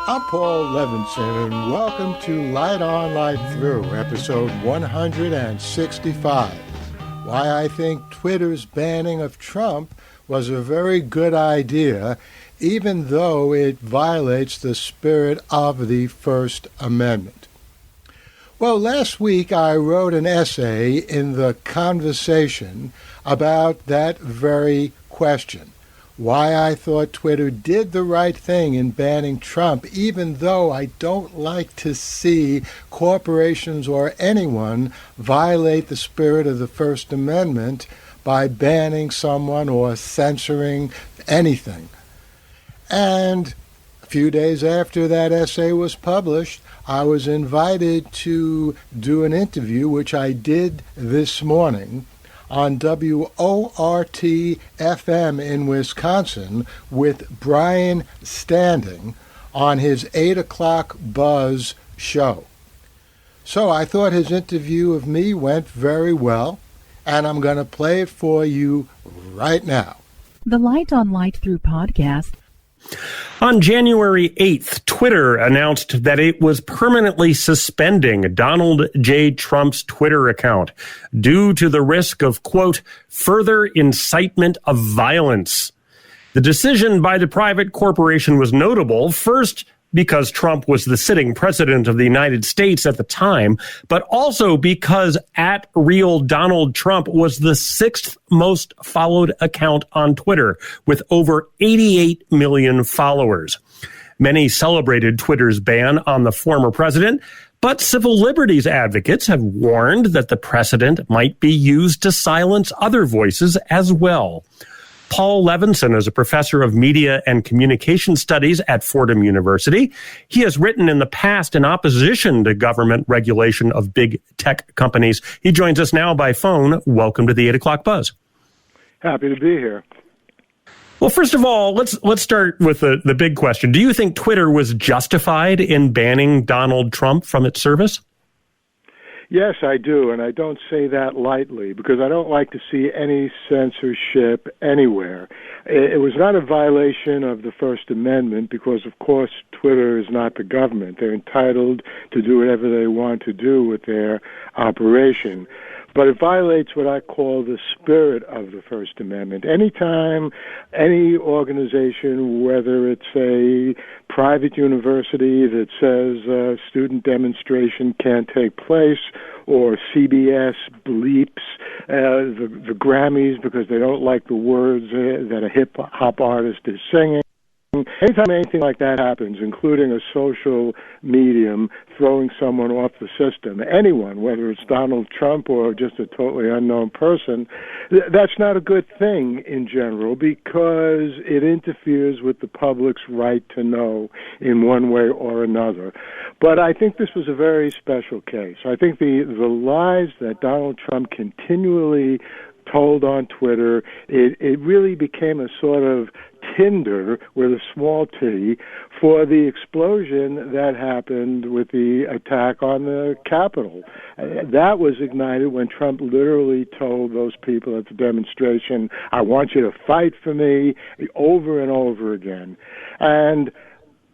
I'm Paul Levinson, and welcome to Light On, Light Through, episode 165. Why I think Twitter's banning of Trump was a very good idea, even though it violates the spirit of the First Amendment. Well, last week I wrote an essay in The Conversation about that very question. Why I thought Twitter did the right thing in banning Trump, even though I don't like to see corporations or anyone violate the spirit of the First Amendment by banning someone or censoring anything. And a few days after that essay was published, I was invited to do an interview, which I did this morning, on WORT-FM in Wisconsin with Brian Standing on his 8 o'clock Buzz show. So I thought his interview of me went very well, and I'm going to play it for you right now. The Light on Light Through podcast. On January 8th, Twitter announced that it was permanently suspending Donald J. Trump's Twitter account due to the risk of, quote, further incitement of violence. The decision by the private corporation was notable, first because Trump was the sitting president of the United States at the time, but also because @RealDonaldTrump was the sixth most followed account on Twitter, with over 88 million followers. Many celebrated Twitter's ban on the former president, but civil liberties advocates have warned that the precedent might be used to silence other voices as well. Paul Levinson is a professor of media and communication studies at Fordham University. He has written in the past in opposition to government regulation of big tech companies. He joins us now by phone. Welcome to the 8 o'clock Buzz. Happy to be here. Well, first of all, let's start with the big question. Do you think Twitter was justified in banning Donald Trump from its service? Yes, I do, and I don't say that lightly because I don't like to see any censorship anywhere. It was not a violation of the First Amendment because, of course, Twitter is not the government. They're entitled to do whatever they want to do with their operation. But it violates what I call the spirit of the First Amendment. Anytime any organization, whether it's a private university that says student demonstration can't take place, or CBS bleeps the Grammys because they don't like the words that a hip-hop artist is singing, anytime anything like that happens, including a social medium throwing someone off the system, anyone, whether it's Donald Trump or just a totally unknown person, that's not a good thing in general because it interferes with the public's right to know in one way or another. But I think this was a very special case. I think the lies that Donald Trump continually told on Twitter, it really became a sort of tinder with a small t for the explosion that happened with the attack on the Capitol. That was ignited when Trump literally told those people at the demonstration, I want you to fight for me, over and over again. And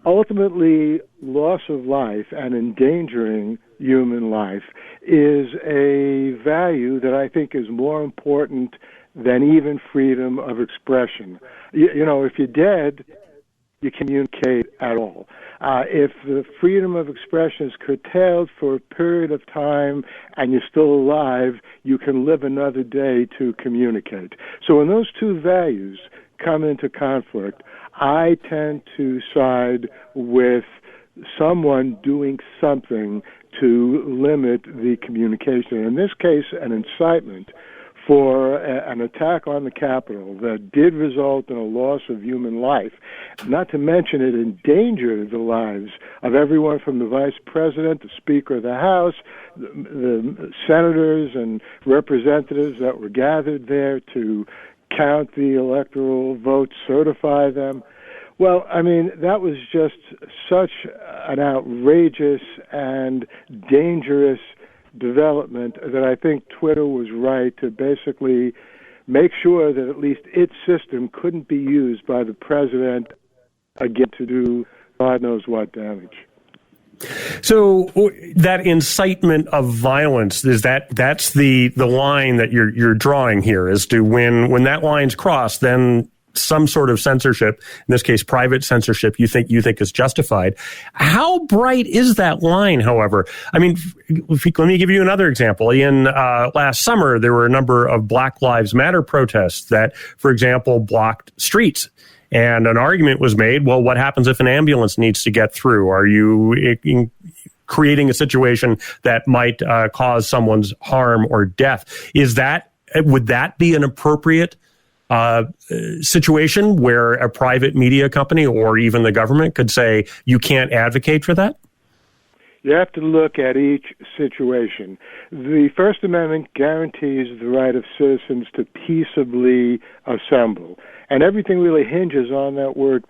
ultimately, loss of life and endangering human life is a value that I think is more important than even freedom of expression. You know, if you're dead, you communicate at all. If the freedom of expression is curtailed for a period of time and you're still alive, you can live another day to communicate. So when those two values come into conflict, I tend to side with someone doing something to limit the communication. In this case, an incitement for an attack on the Capitol that did result in a loss of human life, not to mention it endangered the lives of everyone from the vice president, the Speaker of the House, the senators and representatives that were gathered there to count the electoral votes, certify them. Well, I mean, that was just such an outrageous and dangerous development that I think Twitter was right to basically make sure that at least its system couldn't be used by the president again to do God knows what damage. So that incitement of violence, that's the line that you're drawing here, as to when that line's crossed, then some sort of censorship, in this case private censorship, you think is justified. How bright is that line, however? I mean, let me give you another example. In last summer, there were a number of Black Lives Matter protests that, for example, blocked streets. And an argument was made, well, what happens if an ambulance needs to get through? Are you creating a situation that might cause someone's harm or death? Would that be an appropriate situation where a private media company or even the government could say, you can't advocate for that? You have to look at each situation. The First Amendment guarantees the right of citizens to peaceably assemble. And everything really hinges on that word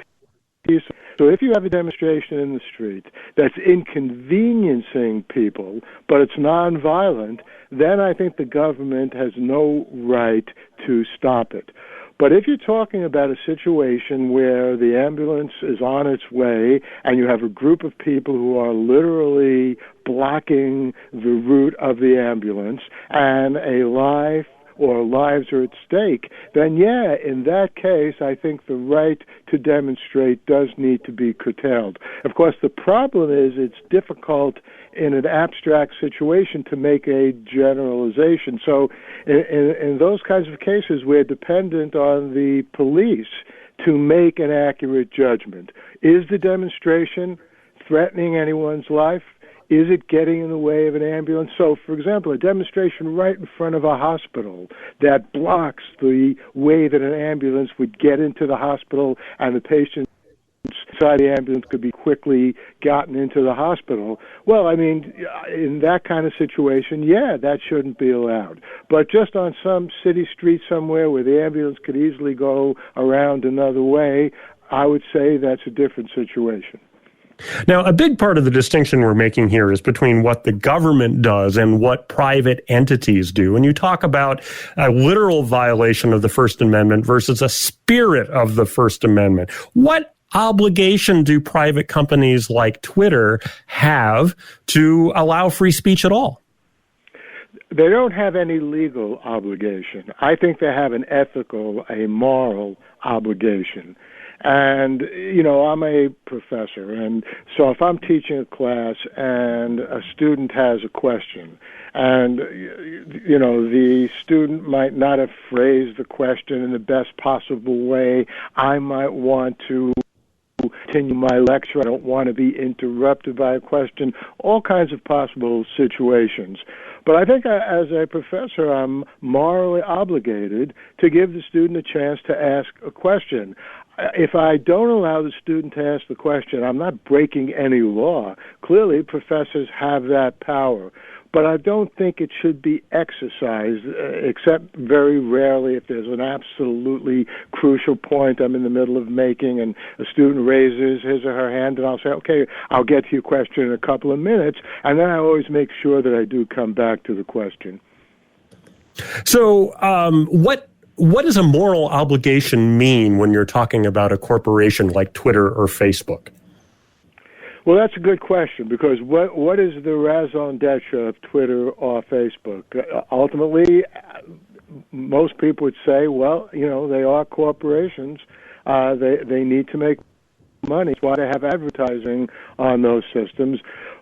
peace. So if you have a demonstration in the street that's inconveniencing people, but it's nonviolent, then I think the government has no right to stop it. But if you're talking about a situation where the ambulance is on its way and you have a group of people who are literally blocking the route of the ambulance and a life or lives are at stake, then yeah, in that case, I think the right to demonstrate does need to be curtailed. Of course, the problem is it's difficult in an abstract situation to make a generalization. So in those kinds of cases, we're dependent on the police to make an accurate judgment. Is the demonstration threatening anyone's life? Is it getting in the way of an ambulance? So, for example, a demonstration right in front of a hospital that blocks the way that an ambulance would get into the hospital and the patient inside the ambulance could be quickly gotten into the hospital. Well, I mean, in that kind of situation, yeah, that shouldn't be allowed. But just on some city street somewhere where the ambulance could easily go around another way, I would say that's a different situation. Now, a big part of the distinction we're making here is between what the government does and what private entities do. And you talk about a literal violation of the First Amendment versus a spirit of the First Amendment. What obligation do private companies like Twitter have to allow free speech at all? They don't have any legal obligation. I think they have an ethical, a moral obligation. And, you know, I'm a professor, and so if I'm teaching a class and a student has a question, and, you know, the student might not have phrased the question in the best possible way, I might want to continue my lecture. I don't want to be interrupted by a question, all kinds of possible situations. But I think as a professor, I'm morally obligated to give the student a chance to ask a question. If I don't allow the student to ask the question, I'm not breaking any law. Clearly, professors have that power. But I don't think it should be exercised, except very rarely if there's an absolutely crucial point I'm in the middle of making and a student raises his or her hand, and I'll say, okay, I'll get to your question in a couple of minutes, and then I always make sure that I do come back to the question. So what does a moral obligation mean when you're talking about a corporation like Twitter or Facebook? Well, that's a good question, because what is the raison d'etre of Twitter or Facebook? Ultimately, most people would say, well, you know, they are corporations. They need to make money. That's why they have advertising on those systems.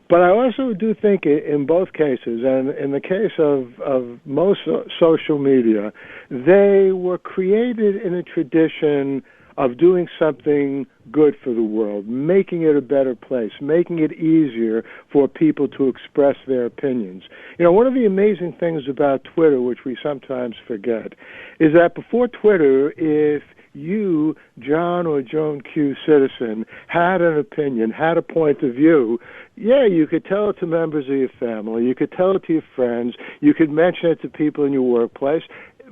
But I also do think in both cases, and in the case of most social media, they were created in a tradition of doing something good for the world, making it a better place, making it easier for people to express their opinions. You know, one of the amazing things about Twitter, which we sometimes forget, is that before Twitter, if you, John or Joan Q. citizen, had an opinion, had a point of view, yeah, you could tell it to members of your family, you could tell it to your friends, you could mention it to people in your workplace,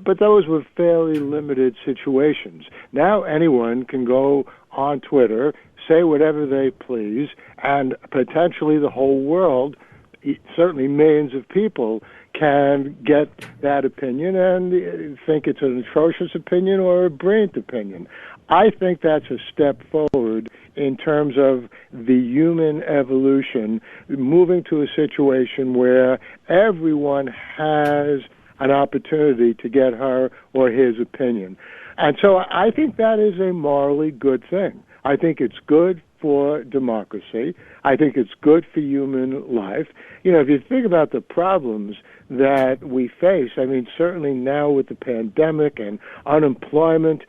but those were fairly limited situations. Now anyone can go on Twitter, say whatever they please, and potentially the whole world, certainly millions of people, can get that opinion and think it's an atrocious opinion or a brilliant opinion. I think that's a step forward in terms of the human evolution, moving to a situation where everyone has an opportunity to get her or his opinion. And so I think that is a morally good thing. I think it's good for democracy. I think it's good for human life. You know, if you think about the problems that we face, I mean, certainly now with the pandemic and unemployment,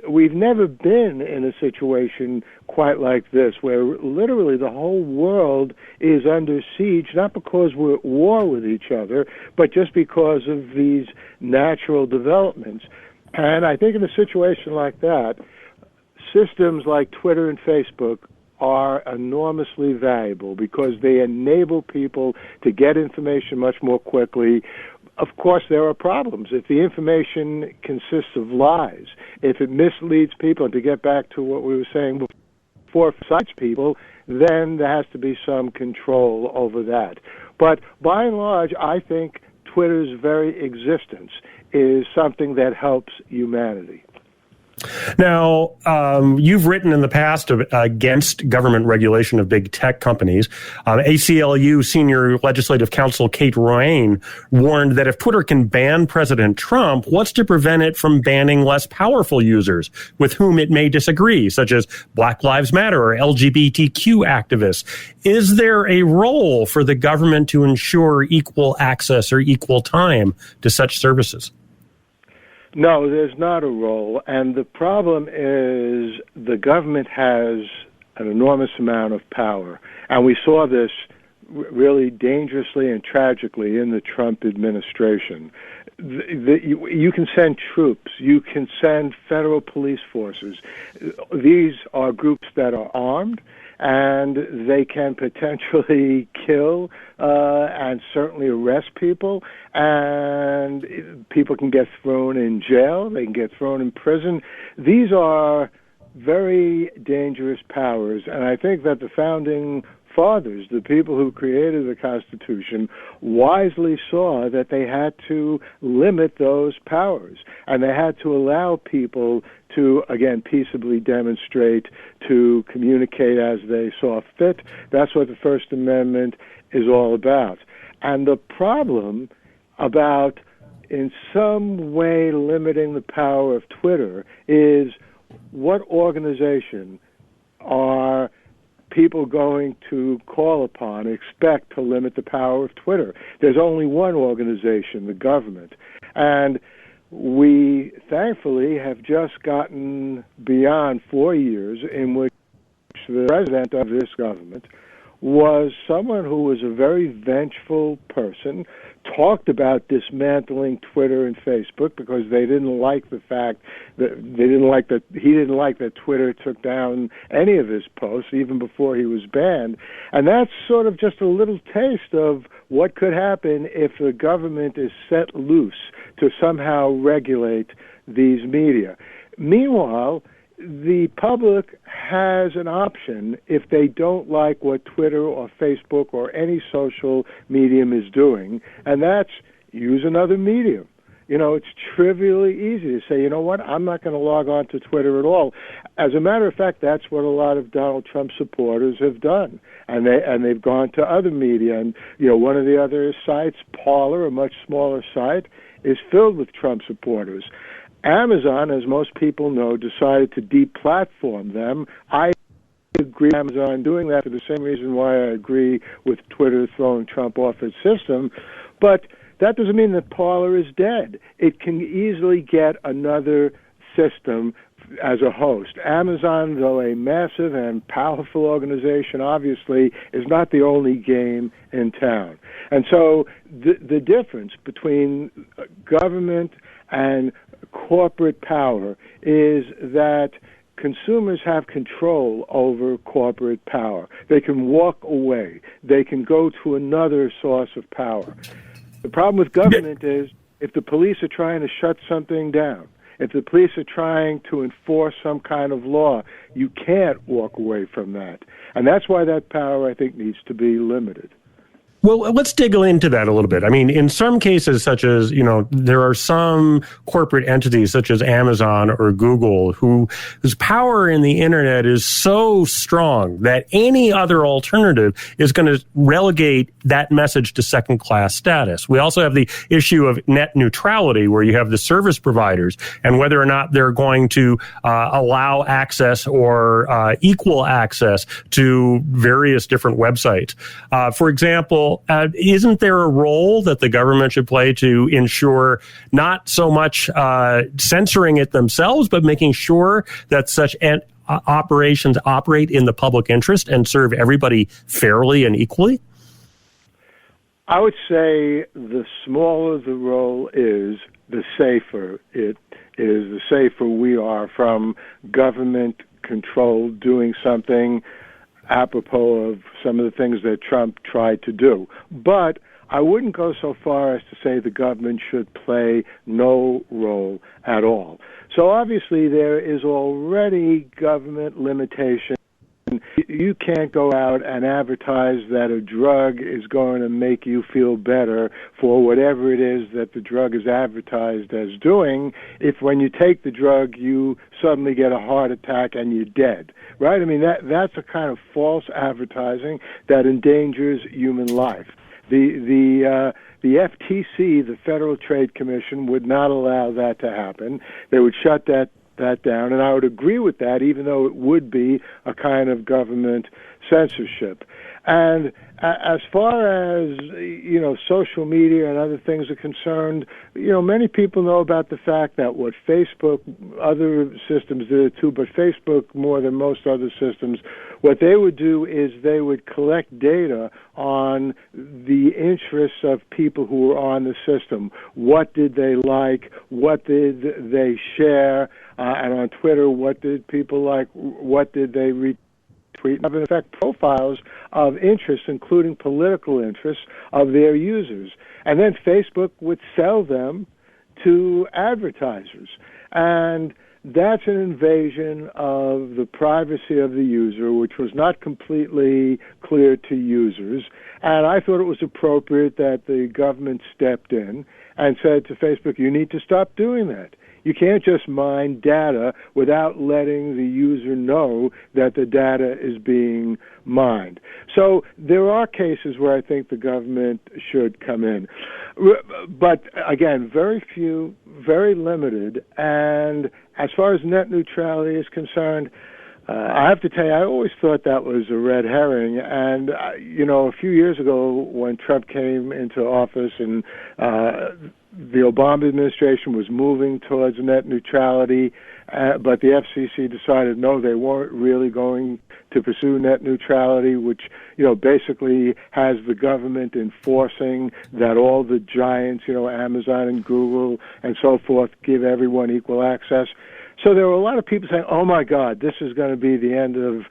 we've never been in a situation quite like this, where literally the whole world is under siege, not because we're at war with each other, but just because of these natural developments. And I think in a situation like that, systems like Twitter and Facebook are enormously valuable because they enable people to get information much more quickly. Of course, there are problems. If the information consists of lies, if it misleads people, and to get back to what we were saying before, cites people, then there has to be some control over that. But by and large, I think Twitter's very existence is something that helps humanity. Now, you've written in the past against government regulation of big tech companies. ACLU Senior Legislative Counsel Kate Roane warned that if Twitter can ban President Trump, what's to prevent it from banning less powerful users with whom it may disagree, such as Black Lives Matter or LGBTQ activists? Is there a role for the government to ensure equal access or equal time to such services? No, there's not a role, and the problem is the government has an enormous amount of power, and we saw this really dangerously and tragically in the Trump administration. You can send troops, you can send federal police forces. These are groups that are armed, and they can potentially kill and certainly arrest people, and people can get thrown in jail, they can get thrown in prison. These are very dangerous powers, and I think that the founding fathers, the people who created the Constitution, wisely saw that they had to limit those powers, and they had to allow people to, again, peaceably demonstrate, to communicate as they saw fit. That's what the First Amendment is all about. And the problem about, in some way, limiting the power of Twitter is what organization are people going to call upon, expect to limit the power of Twitter? There's only one organization, the government. And we, thankfully, have just gotten beyond 4 years in which the president of this government was someone who was a very vengeful person, talked about dismantling Twitter and Facebook because they didn't like the fact that he didn't like that Twitter took down any of his posts even before he was banned. And that's sort of just a little taste of what could happen if the government is set loose to somehow regulate these media. Meanwhile, the public has an option if they don't like what Twitter or Facebook or any social medium is doing, and that's use another medium. You know, it's trivially easy to say, you know what, I'm not going to log on to Twitter at all. As a matter of fact, that's what a lot of Donald Trump supporters have done, and they've gone to other media. And you know, one of the other sites, Parler, a much smaller site, is filled with Trump supporters. Amazon, as most people know, decided to deplatform them. I agree with Amazon doing that for the same reason why I agree with Twitter throwing Trump off its system. But that doesn't mean that Parler is dead. It can easily get another system as a host. Amazon, though a massive and powerful organization, obviously, is not the only game in town. And so the difference between government and corporate power is that consumers have control over corporate power. They can walk away. They can go to another source of power. The problem with government is if the police are trying to shut something down, if the police are trying to enforce some kind of law, you can't walk away from that. And that's why that power, I think, needs to be limited. Well, let's dig into that a little bit. I mean, in some cases, such as, there are some corporate entities such as Amazon or Google whose power in the internet is so strong that any other alternative is going to relegate that message to second-class status. We also have the issue of net neutrality, where you have the service providers and whether or not they're going to allow access or equal access to various different websites. For example, isn't there a role that the government should play to ensure not so much censoring it themselves, but making sure that such operations operate in the public interest and serve everybody fairly and equally? I would say the smaller the role is, the safer it is, the safer we are from government control doing something apropos of some of the things that Trump tried to do. But I wouldn't go so far as to say the government should play no role at all. So obviously there is already government limitation. You can't go out and advertise that a drug is going to make you feel better for whatever it is that the drug is advertised as doing, if when you take the drug you suddenly get a heart attack and you're dead, right? I mean, that's a kind of false advertising that endangers human life. The FTC, the Federal Trade Commission, would not allow that to happen. They would shut that down, and I would agree with that, even though it would be a kind of government censorship. And as far as, social media and other things are concerned, many people know about the fact that what Facebook, other systems did it too, but Facebook more than most other systems, what they would do is they would collect data on the interests of people who were on the system. What did they like? What did they share? And on Twitter, what did people like? What did they retweet? And in fact, profiles of interests, including political interests, of their users. And then Facebook would sell them to advertisers. And that's an invasion of the privacy of the user, which was not completely clear to users. And I thought it was appropriate that the government stepped in and said to Facebook, you need to stop doing that. You can't just mine data without letting the user know that the data is being mined. So there are cases where I think the government should come in. But again, very few, very limited. And as far as net neutrality is concerned, I have to tell you, I always thought that was a red herring. And, a few years ago when Trump came into office and the Obama administration was moving towards net neutrality, but the FCC decided no, they weren't really going to pursue net neutrality, which, basically has the government enforcing that all the giants, Amazon and Google and so forth, give everyone equal access. So there were a lot of people saying, oh, my God, this is going to be the end of,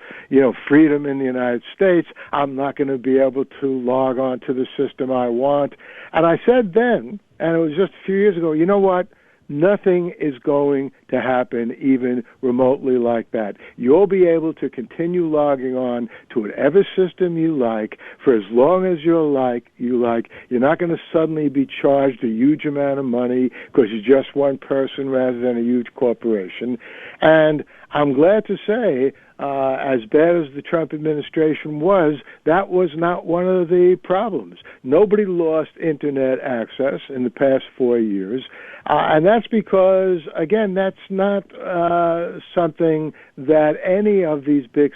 freedom in the United States. I'm not going to be able to log on to the system I want. And I said then, and it was just a few years ago, you know what? Nothing is going to happen even remotely like that. You'll be able to continue logging on to whatever system you like for as long as you like. You're not going to suddenly be charged a huge amount of money because you're just one person rather than a huge corporation. And I'm glad to say, as bad as the Trump administration was, that was not one of the problems. Nobody lost Internet access in the past 4 years. And that's because, again, that's not something that any of these big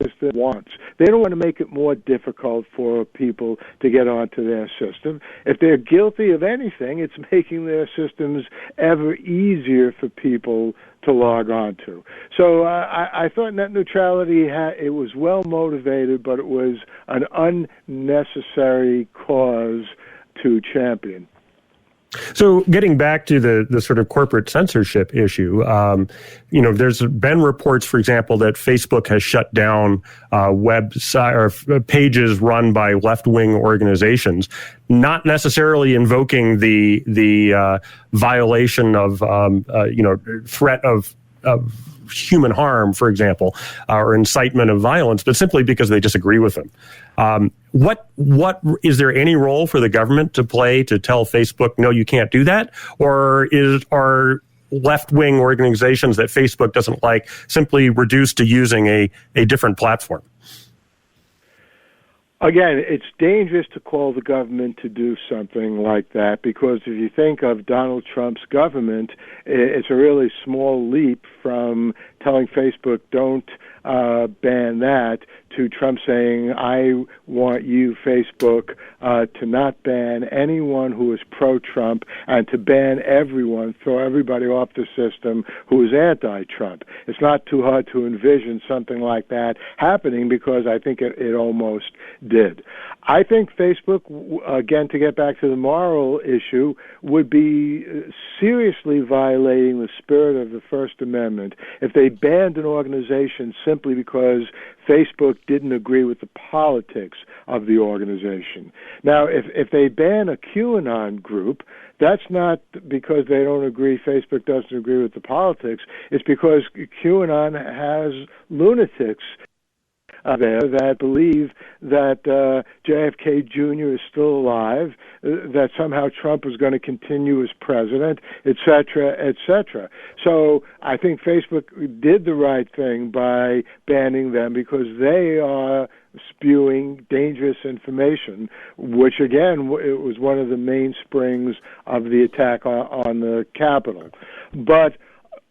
systems wants. They don't want to make it more difficult for people to get onto their system. If they're guilty of anything, it's making their systems ever easier for people to log on to. So I thought net neutrality, it was well motivated, but it was an unnecessary cause to champion. So getting back to the sort of corporate censorship issue, there's been reports, for example, that Facebook has shut down website or pages run by left-wing organizations, not necessarily invoking the violation of threat of human harm, for example, or incitement of violence, but simply because they disagree with them. what is there any role for the government to play to tell Facebook, no, you can't do that? Or are left-wing organizations that Facebook doesn't like simply reduced to using a different platform? Again, it's dangerous to call the government to do something like that, because if you think of Donald Trump's government, it's a really small leap from telling Facebook, don't ban that, to Trump saying, I want you, Facebook, to not ban anyone who is pro-Trump and to ban everyone, throw everybody off the system who is anti-Trump. It's not too hard to envision something like that happening, because I think it almost did. I think Facebook, again, to get back to the moral issue, would be seriously violating the spirit of the First Amendment if they banned an organization simply because Facebook didn't agree with the politics of the organization. Now, if they ban a QAnon group, that's not because they don't agree, Facebook doesn't agree with the politics. It's because QAnon has lunatics there that believe that JFK Jr. is still alive, that somehow Trump is going to continue as president, et cetera, et cetera. So I think Facebook did the right thing by banning them, because they are spewing dangerous information, which, again, it was one of the mainsprings of the attack on the Capitol. But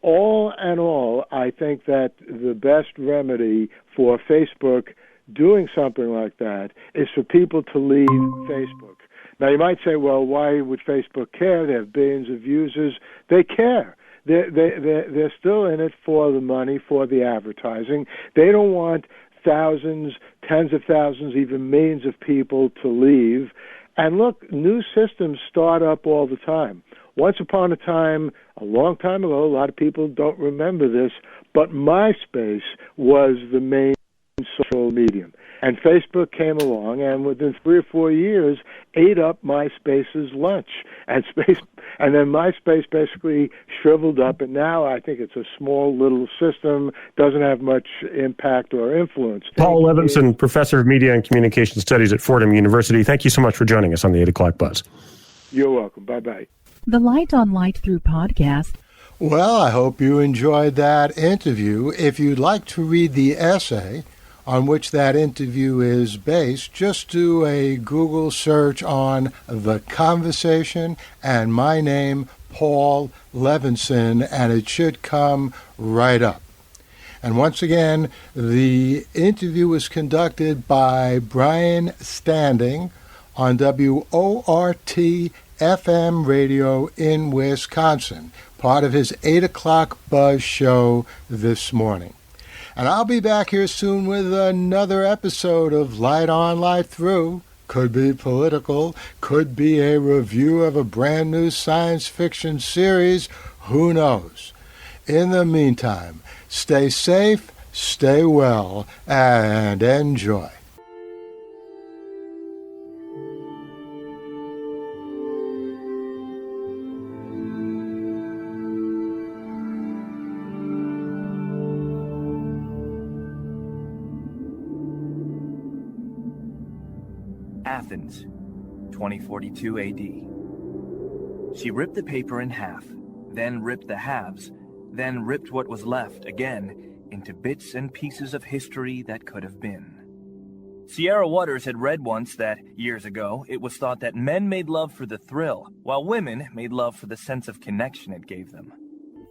all in all, I think that the best remedy for Facebook doing something like that is for people to leave Facebook. Now, you might say, well, why would Facebook care? They have billions of users. They care. They're still in it for the money, for the advertising. They don't want thousands, tens of thousands, even millions of people to leave. And look, new systems start up all the time. Once upon a time, a long time ago, a lot of people don't remember this, but MySpace was the main social medium. And Facebook came along, and within 3 or 4 years, ate up MySpace's lunch. And then MySpace basically shriveled up, and now I think it's a small little system, doesn't have much impact or influence. Paul Levinson, Professor of Media and Communication Studies at Fordham University, thank you so much for joining us on the 8 o'clock Buzz. You're welcome. Bye-bye. The Light on Light Through podcast. Well, I hope you enjoyed that interview. If you'd like to read the essay on which that interview is based, just do a Google search on The Conversation and my name, Paul Levinson, and it should come right up. And once again, the interview was conducted by Brian Standing on WORT FM radio in Wisconsin, part of his 8 o'clock Buzz show this morning. And I'll be back here soon with another episode of Light On, Light Through. Could be political, could be a review of a brand new science fiction series, who knows. In the meantime, stay safe, stay well, and enjoy. Athens, 2042 AD. She ripped the paper in half, then ripped the halves, then ripped what was left again into bits and pieces of history that could have been. Sierra Waters had read once that, years ago, it was thought that men made love for the thrill, while women made love for the sense of connection it gave them.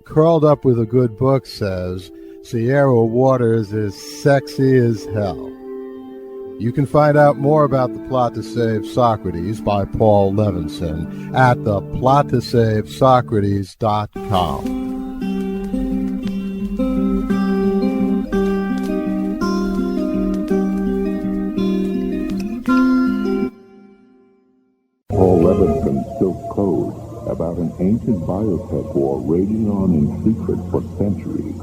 Curled Up with a Good Book says, Sierra Waters is sexy as hell. You can find out more about The Plot to Save Socrates by Paul Levinson at theplottosavesocrates.com. Paul Levinson spilled code about an ancient biotech war raging on in secret for centuries.